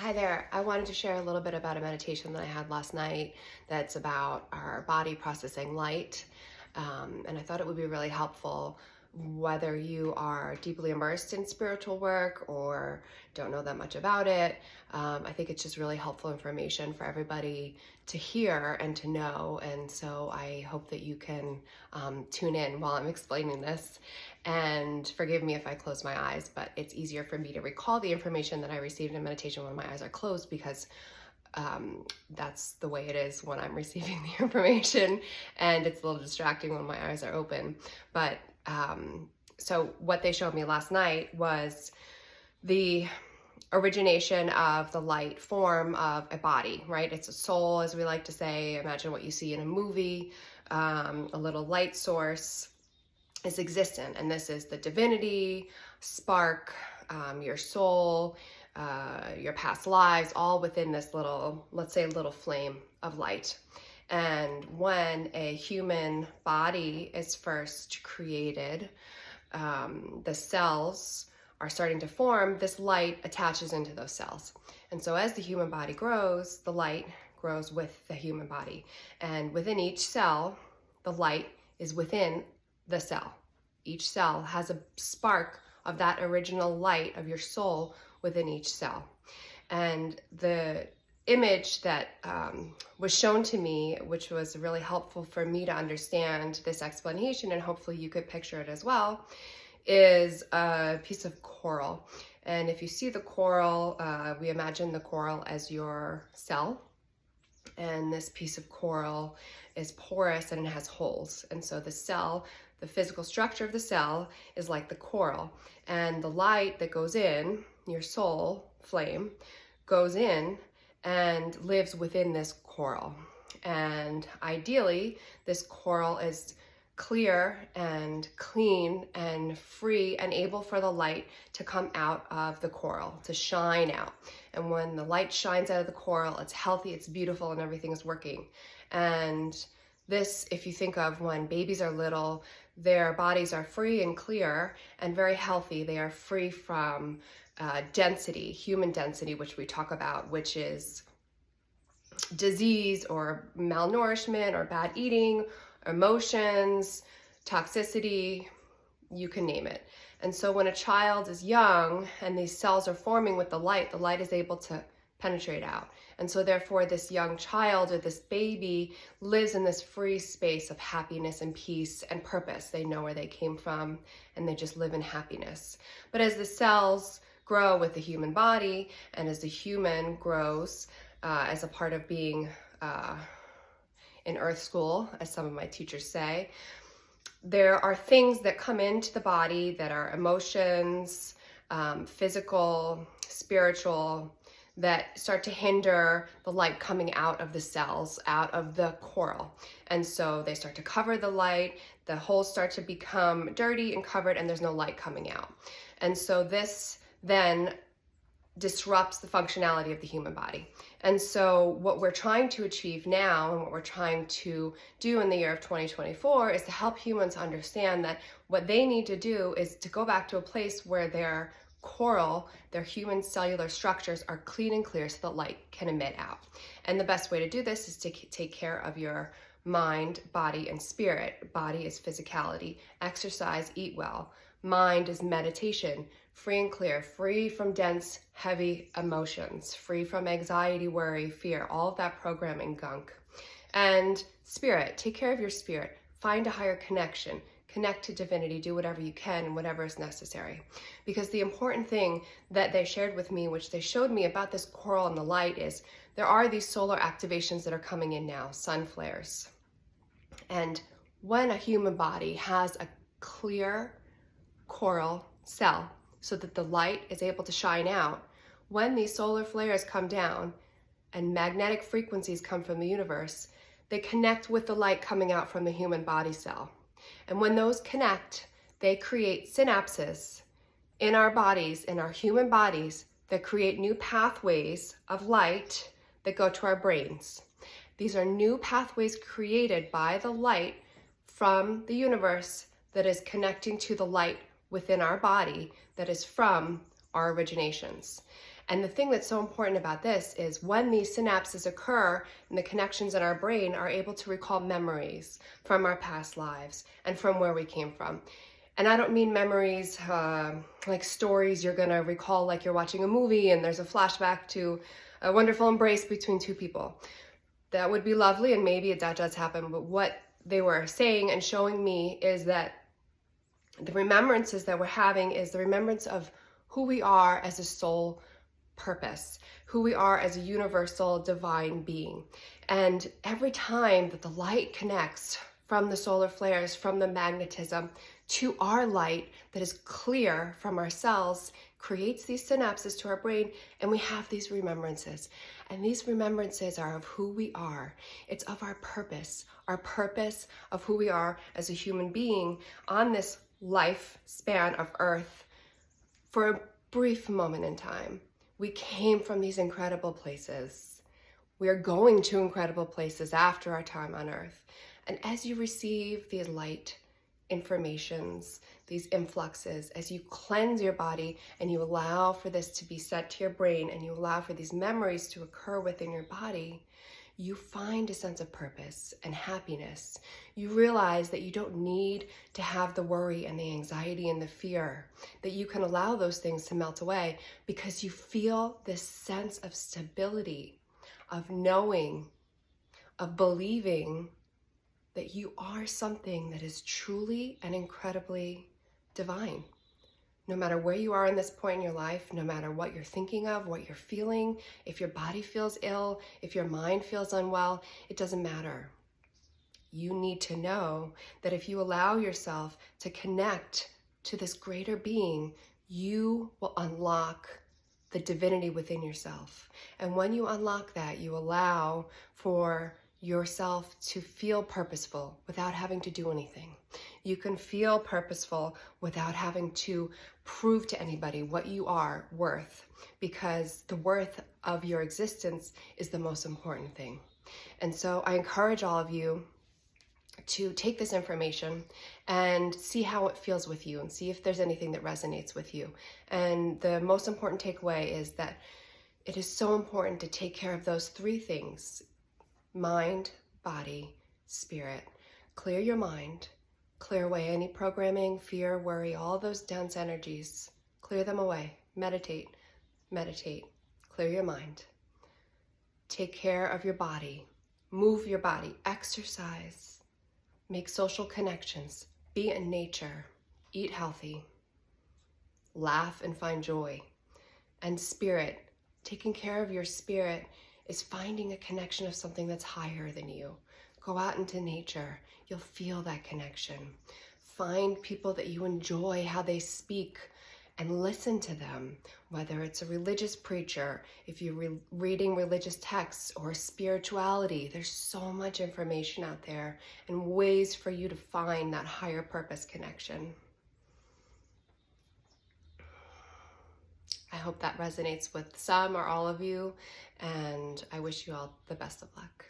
Hi there. I wanted to share a little bit about a meditation that I had last night that's about our body processing light. And I thought it would be really helpful whether you are deeply immersed in spiritual work or don't know that much about it. I think it's just really helpful information for everybody to hear and to know. And so I hope that you can tune in while I'm explaining this. And forgive me if I close my eyes, but it's easier for me to recall the information that I received in meditation when my eyes are closed because that's the way it is when I'm receiving the information, and it's a little distracting when my eyes are open. But so what they showed me last night was the origination of the light form of a body, right? It's a soul, as we like to say. Imagine what you see in a movie, a little light source is existent, and this is the divinity, spark, your soul, your past lives, all within this little, let's say, little flame of light. And when a human body is first created, the cells are starting to form, this light attaches into those cells. And so as the human body grows, the light grows with the human body. And within each cell, the light is within the cell. Each cell has a spark of that original light of your soul within each cell. And the image that was shown to me, which was really helpful for me to understand this explanation, and hopefully you could picture it as well, is a piece of coral. And if you see the coral, we imagine the coral as your cell. And this piece of coral is porous and it has holes. And so the cell, the physical structure of the cell is like the coral. And the light that goes in, your soul flame, goes in and lives within this coral. And ideally, this coral is clear and clean and free and able for the light to come out of the coral, to shine out. And when the light shines out of the coral, it's healthy, it's beautiful, and everything is working. And this, if you think of when babies are little, their bodies are free and clear and very healthy. They are free from density, human density, which we talk about, which is disease or malnourishment or bad eating, emotions, toxicity, you can name it. And so when a child is young and these cells are forming with the light is able to penetrate out. And so therefore this young child or this baby lives in this free space of happiness and peace and purpose. They know where they came from and they just live in happiness. But as the cells grow with the human body and as the human grows as a part of being in earth school, as some of my teachers say, there are things that come into the body that are emotions, physical, spiritual, that start to hinder the light coming out of the cells, out of the coral. And so they start to cover the light, the holes start to become dirty and covered, and there's no light coming out. And so this then disrupts the functionality of the human body. And so what we're trying to achieve now and what we're trying to do in the year of 2024 is to help humans understand that what they need to do is to go back to a place where their coral, their human cellular structures are clean and clear so that light can emit out. And the best way to do this is to take care of your mind, body, and spirit. Body is physicality, exercise, eat well. Mind is meditation, free and clear, free from dense, heavy emotions, free from anxiety, worry, fear, all of that programming gunk. And spirit, take care of your spirit. Find a higher connection. Connect to divinity. Do whatever you can, whatever is necessary. Because the important thing that they shared with me, which they showed me about this coral and the light, is there are these solar activations that are coming in now, sun flares. And when a human body has a clear coral cell so that the light is able to shine out, when these solar flares come down and magnetic frequencies come from the universe, they connect with the light coming out from the human body cell. And when those connect, they create synapses in our bodies, in our human bodies, that create new pathways of light that go to our brains. These are new pathways created by the light from the universe that is connecting to the light within our body that is from our originations. And the thing that's so important about this is when these synapses occur and the connections in our brain are able to recall memories from our past lives and from where we came from. And I don't mean memories like stories you're gonna recall like you're watching a movie and there's a flashback to a wonderful embrace between two people. That would be lovely, and maybe that does happen, but what they were saying and showing me is that the remembrances that we're having is the remembrance of who we are as a soul purpose, who we are as a universal divine being. And every time that the light connects from the solar flares, from the magnetism to our light that is clear from our cells, creates these synapses to our brain, and we have these remembrances. And these remembrances are of who we are. It's of our purpose of who we are as a human being on this life span of Earth for a brief moment in time. We came from these incredible places. We are going to incredible places after our time on Earth. And as you receive these light informations, these influxes, as you cleanse your body and you allow for this to be sent to your brain and you allow for these memories to occur within your body, you find a sense of purpose and happiness. You realize that you don't need to have the worry and the anxiety and the fear, that you can allow those things to melt away because you feel this sense of stability, of knowing, of believing that you are something that is truly and incredibly divine. No matter where you are in this point in your life, no matter what you're thinking of, what you're feeling, if your body feels ill, if your mind feels unwell, it doesn't matter. You need to know that if you allow yourself to connect to this greater being, you will unlock the divinity within yourself. And when you unlock that, you allow for yourself to feel purposeful without having to do anything. You can feel purposeful without having to prove to anybody what you are worth, because the worth of your existence is the most important thing. And so I encourage all of you to take this information and see how it feels with you and see if there's anything that resonates with you. And the most important takeaway is that it is so important to take care of those three things: mind, body, spirit. Clear your mind, clear away any programming, fear, worry, all those dense energies. Clear them away. Meditate, clear your mind. Take care of your body, move your body, exercise, make social connections, be in nature, eat healthy, laugh and find joy. And spirit, taking care of your spirit is finding a connection of something that's higher than you. Go out into nature. You'll feel that connection. Find people that you enjoy how they speak and listen to them, whether it's a religious preacher, if you're reading religious texts, or spirituality. There's so much information out there and ways for you to find that higher purpose connection. I hope that resonates with some or all of you, and I wish you all the best of luck.